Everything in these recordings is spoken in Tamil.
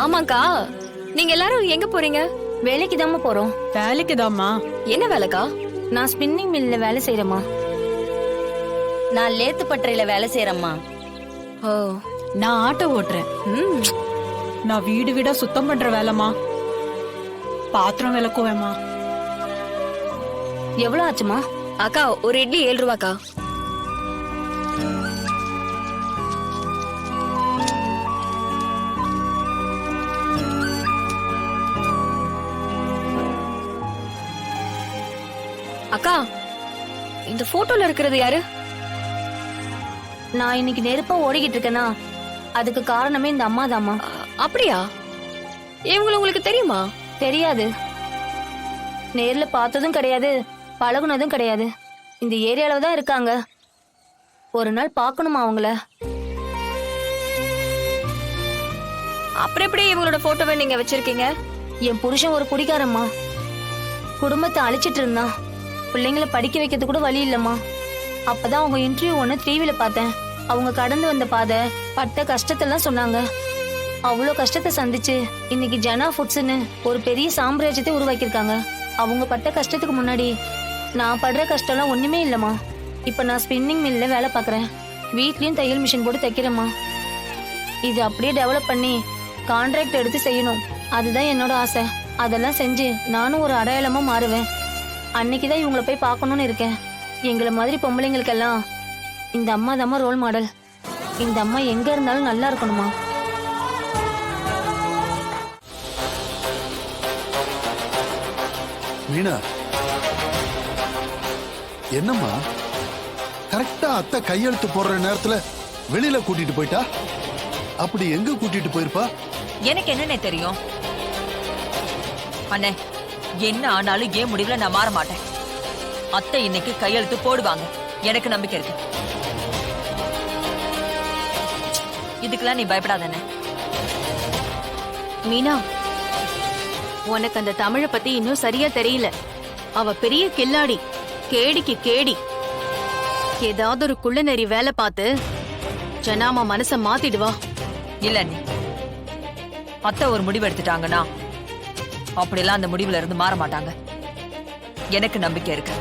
ஆமாக்கா, நீங்க எல்லாரும் எங்க போறீங்க? வேலைக்கு தாம்மா போறோம். வேலைக்கு தாம்மா. என்ன வேலைக்கா? நான் ஸ்பின்னிங் மில்ல வேலை செய்யறேம்மா. நான் லேத்து பட்டறையில வேலை செய்யறேம்மா. ஓ, நான் ஆட்டோ ஓட்டுறேன். ம். நான் வீடு வீடா சுத்தம் பண்ற வேலைமா. பாத்திரம் விளக்குவேம்மா. எவ்வளவு ஆச்சுமா? அக்கா, ஒரு இட்லி 7 ரூபாக்கா. அக்கா, இந்த போட்டோல இருக்கிறது யாரு? நான் இன்னைக்கு நெருப்பா ஓடிக்கிட்டு இருக்கேனா, அதுக்கு காரணமே இந்த அம்மா தாம்மா. அப்படியா? இவங்க உங்களுக்கு தெரியுமா? தெரியாது. நேர்ல பார்த்ததும் கிடையாது, பழகுனதும் கிடையாது. இந்த ஏரியால தான் இருக்காங்க. ஒரு நாள் பார்க்கணுமா அவங்கள? அப்புறம் எப்படி இவங்களோட போட்டோவை நீங்க வச்சிருக்கீங்க? என் புருஷன் ஒரு குடிகாரம்மா. குடும்பத்தை அழிச்சிட்டு இருந்தான். பிள்ளைங்களை படிக்க வைக்கிறது கூட வழி இல்லம்மா. அப்பதான் அவங்க இன்டர்வியூ ஒண்ணு டிவில பார்த்தேன். அவங்க கடந்து வந்த பாதை, பட்ட கஷ்டத்தெல்லாம் சொன்னாங்க. அவ்வளோ கஷ்டத்தை சந்திச்சு இன்னைக்கு ஜனா ஃபுட்ஸ்னு ஒரு பெரிய சாம்ராஜ்யத்தை உருவாக்கியிருக்காங்க. அவங்க பட்ட கஷ்டத்துக்கு முன்னாடி நான் படுற கஷ்டம்லாம் ஒண்ணுமே இல்லம்மா. இப்ப நான் ஸ்பின்னிங் மில்ல வேலை பார்க்கறேன். வீட்லயும் தையல் மிஷின் போட்டு தைக்கிறேம்மா. இது அப்படியே டெவலப் பண்ணி கான்ட்ராக்ட் எடுத்து செய்யணும். அதுதான் என்னோட ஆசை. அதெல்லாம் செஞ்சு நானும் ஒரு அடையாளமா மாறுவேன். அன்னைக்குதான் இவங்களை போய் பார்க்கணும்னு இருக்கேன். எங்களை மாதிரி பொம்பளைங்களுக்கெல்லாம் இந்த அம்மா தாம்மா ரோல் மாடல். இந்த அம்மா எங்க இருந்தாலும் நல்லா இருக்கணுமா. மீனா, என்னம்மா கரெக்டா அத்தை கையெழுத்து போடுற நேரத்துல வெளியில கூட்டிட்டு போயிட்டா? அப்படி எங்க கூட்டிட்டு போயிருப்பா? எனக்கு என்னன்னே தெரியும் அண்ணே. என்ன ஆனாலும் ஏன் முடிவுல நான் மாற மாட்டேன். அத்தை இன்னைக்கு கையெழுத்து போடுவாங்க, எனக்கு நம்பிக்கை இருக்கு. இதுக்கெல்லாம் நீ பயப்படாதானே. மீனா, உனக்கு அந்த தமிழ பத்தி இன்னும் சரியா தெரியல. அவ பெரிய கில்லாடி, கேடிக்கு கேடி. ஏதாவது ஒரு குள்ளநெறி வேலை பார்த்து ஜனாமா மனச மாத்திடுவா. இல்ல நீ அத்தை ஒரு முடிவு எடுத்துட்டாங்கன்னா அப்படியெல்லாம் அந்த முடிவுல இருந்து மாற மாட்டாங்க. எனக்கு நம்பிக்கை இருக்கு.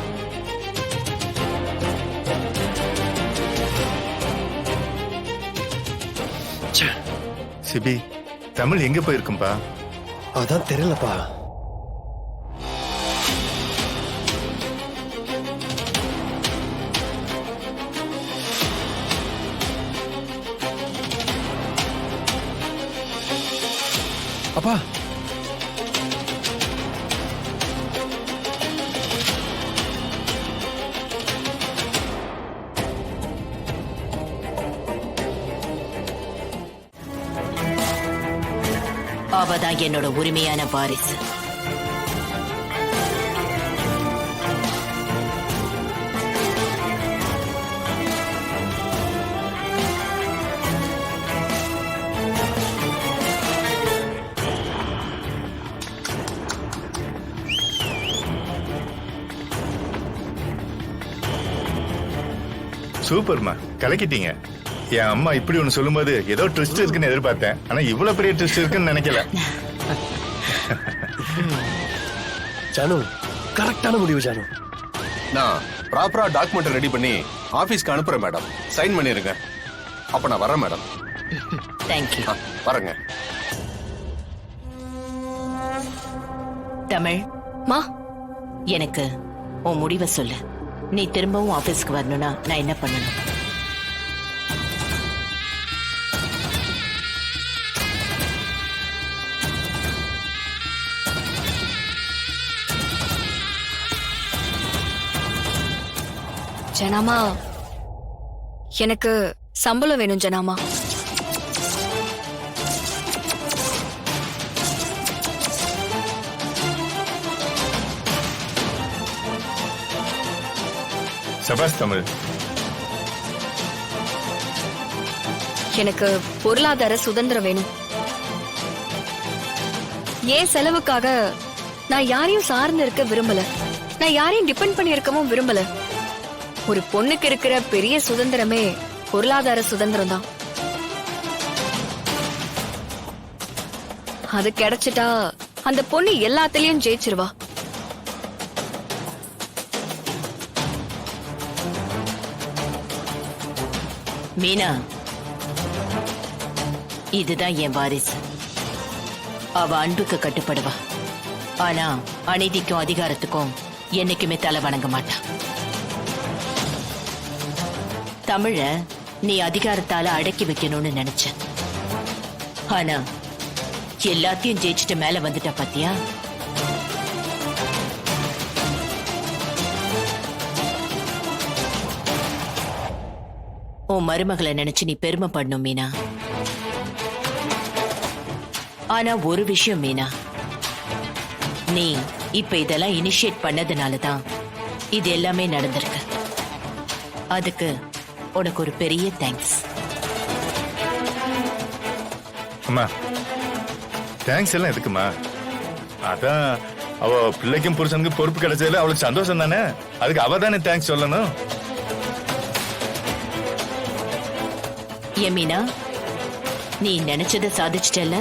சிபி, தமிழ் எங்க போயிருக்கும்பா? அதான் தெரியலப்பா. அப்பா, அவதான் என்னோட உரிமையான வாரிசு. சூப்பர்மா, கலக்கிட்டீங்க. என் அம்மா இப்படி ஒண்ணு சொல்லும்போது ஏதோ ட்விஸ்ட் இருக்குன்னு எதிர்பார்த்தேன். ஆனா இவ்வளவு பெரிய ட்விஸ்ட் இருக்குன்னு நினைக்கல. ஜானு, கரெக்டான முடிவு ஜானு. நான் ப்ராப்பரா டாக்குமெண்ட் ரெடி பண்ணி ஆபீஸ்க்கு அனுப்புறேன் மேடம். சைன் பண்ணிருங்க. அப்ப நான் வரேன் மேடம். தேங்க்யூ. வரேங்க. தமிழ் மா, எனக்கு உன் முடிவை சொல்லு. நீ திரும்பவும் ஆபீஸ்க்கு வரணும்னா நான் என்ன பண்ணணும்? ஜனாமா, எனக்கு சம்பளம் வேணும் ஜனாமா. சபாஸ் தமிழ். எனக்கு பொருளாதார சுதந்திரம் வேணும். ஏன் செலவுக்காக நான் யாரையும் சார்ந்து இருக்க விரும்பல. நான் யாரையும் டிபெண்ட் பண்ணி இருக்கவும் விரும்பல. ஒரு பொண்ணுக்கு இருக்கிற பெரிய சுதந்திரமே பொருளாதார சுதந்திரம் தான். அது கிடைச்சிட்டா அந்த பொண்ணு எல்லாத்துலயும் ஜெயிச்சிருவா. மீனா, இதுதான் என் வாரிசு. அவ அன்புக்கு கட்டுப்படுவா. ஆனா அநீதிக்கும் அதிகாரத்துக்கும் என்னைக்குமே தலை வணங்க மாட்டா. தமிழ நீ அதிகாரத்தால அடக்கி வைக்கணும்னு நினைச்ச. ஆனா எல்லாத்தையும் ஜெயிச்சுட்டு மேல வந்துட்ட பாத்தியா? உன் மருமகளை நினைச்சு நீ பெருமைப்படணும் மீனா. ஆனா ஒரு விஷயம் மீனா, நீ இப்ப இதெல்லாம் இனிஷியேட் பண்ணதுனாலதான் இது எல்லாமே நடந்திருக்கு. அதுக்கு உனக்கு ஒரு பெரிய தேங்க்ஸ். அம்மா, தேங்க்ஸ் எல்லாம் எதுக்குமா? அதான் அவ பிள்ளைக்கும் புருஷனுக்கும் பொறுப்பு கிடைச்சதுல அவளுக்கு சந்தோஷம் தானே. அதுக்கு அவ தானே தேங்க்ஸ் சொல்லணும். ஏன் மீனா, நீ நினைச்சதை சாதிச்சிட்டல.